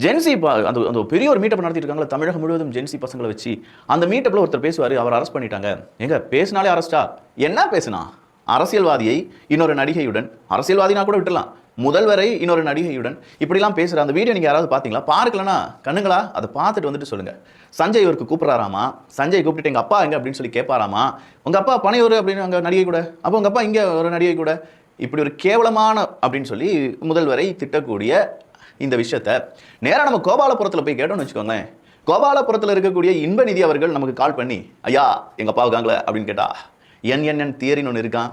Gen Z அந்த அந்த பெரிய ஒரு மீட்டப் நடத்திட்டு இருக்காங்களா தமிழகம் முழுவதும் ஜென்சி பசங்களை வச்சு அந்த மீட்டப்ல ஒருத்தர் பேசுவார், அவர் அரெஸ்ட் பண்ணிட்டாங்க. எங்க பேசினாலே அரெஸ்டா? என்ன பேசுனா? அரசியல்வாதியை இன்னொரு நடிகையுடன், அரசியல்வாதினா கூட விட்டுலாம், முதல்வரை இன்னொரு நடிகையுடன் இப்படிலாம் பேசுற அந்த வீடியோ நீங்க யாராவது பாத்தீங்களா? பார்க்கலனா கண்ணுங்களா அதை பார்த்துட்டு வந்துட்டு சொல்லுங்க. சஞ்சய் இவருக்கு கூப்பிடுறாராமா, சஞ்சய் கூப்பிட்டு எங்க அப்பா எங்க அப்படின்னு சொல்லி கேட்பாராமா, உங்க அப்பா பனையூர் அப்படின்னு அங்க நடிகை கூட, அப்போ உங்க அப்பா இங்க ஒரு நடிகை கூட, இப்படி ஒரு கேவலமான அப்படின்னு சொல்லி முதல்வரை திட்டக்கூடிய இந்த விஷயத்த நேராக நம்ம கோபாலபுரத்தில் போய் கேட்டோம்னு வச்சுக்கோங்களேன். கோபாலபுரத்தில் இருக்கக்கூடிய இன்பநிதி அவர்கள் நமக்கு கால் பண்ணி, ஐயா எங்கள் அப்பாவுக்காங்களே அப்படின்னு கேட்டால், என்என்என் தியரின்னு ஒன்று இருக்கான்,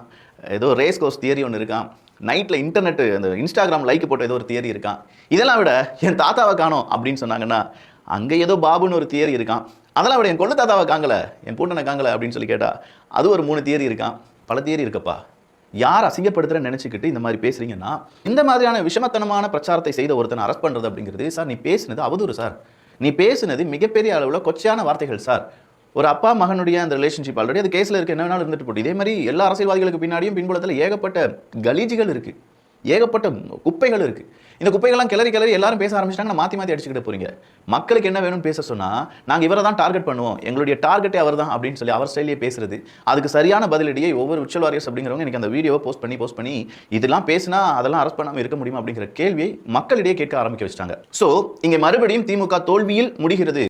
ஏதோ ரேஸ் கோர்ஸ் தியரி ஒன்று இருக்கான், நைட்டில் இன்டர்நெட்டு அந்த இன்ஸ்டாகிராம் லைக் போட்ட ஏதோ ஒரு தியரி இருக்கான், இதெல்லாம் விட என் தாத்தாவை காணோம் அப்படின்னு சொன்னாங்கன்னா அங்கே ஏதோ பாபுன்னு ஒரு தியரி இருக்கான், அதெல்லாம் விட என் கொள்ளு தாத்தாவை காங்கலை, என் பூட்டனை காங்கலை அப்படின்னு சொல்லி கேட்டால் அது ஒரு 3 தியரி இருக்கான். பல தியரி இருக்கப்பா. யார் அசிங்கப்படுத்துறன்னு நினச்சிக்கிட்டு இந்த மாதிரி பேசுறீங்கன்னா, இந்த மாதிரியான விஷமத்தனமான பிரச்சாரத்தை செய்த ஒருத்தனை அரெஸ்ட் பண்ணுறது அப்படிங்கிறது, சார் நீ பேசுனது அவதூறு சார், நீ பேசுனது மிகப்பெரிய அளவில் கொச்சையான வார்த்தைகள் சார். ஒரு அப்பா மகனுடைய அந்த ரிலேஷன்ஷிப் ஆல்ரெடி அது கேஸில் இருக்க என்ன வேணாலும் இருந்துட்டு போட்டு, இதே மாதிரி எல்லா அரசியல்வாதிகளுக்கு பின்னாடியும் பின்புலத்தில் ஏகப்பட்ட கலீஜிகள் இருக்குது, ஏகப்பட்ட குப்பைகள் இருக்குது. இந்த குப்பைகள்லாம் கிளறி எல்லாரும் பேச ஆரம்பிச்சிட்டாங்கன்னா மாற்றி மாற்றி அடிச்சுக்கிட்டு போறீங்க. மக்களுக்கு என்ன வேணும்னு பேச சொன்னால் நாங்கள் இவரை தான் டார்கெட் பண்ணுவோம், எங்களுடைய டார்கெட்டே அவர் தான் அப்படின்னு சொல்லி அவர் ஸ்டைலே பேசுறது, அதுக்கு சரியான பதிலடியை ஒவ்வொரு விர்ச்சுவல் வாரியர்ஸ் அப்படிங்கிறவங்க எனக்கு அந்த வீடியோவை போஸ்ட் பண்ணி இதெல்லாம் பேசினா அதெல்லாம் அரெஸ்ட் பண்ணாமல் இருக்க முடியுமா அப்படிங்கிற கேள்வியை மக்களிடையே கேட்க ஆரம்பிக்க வச்சிட்டாங்க. ஸோ இங்கே மறுபடியும் திமுக தோல்வியில் முடிகிறது.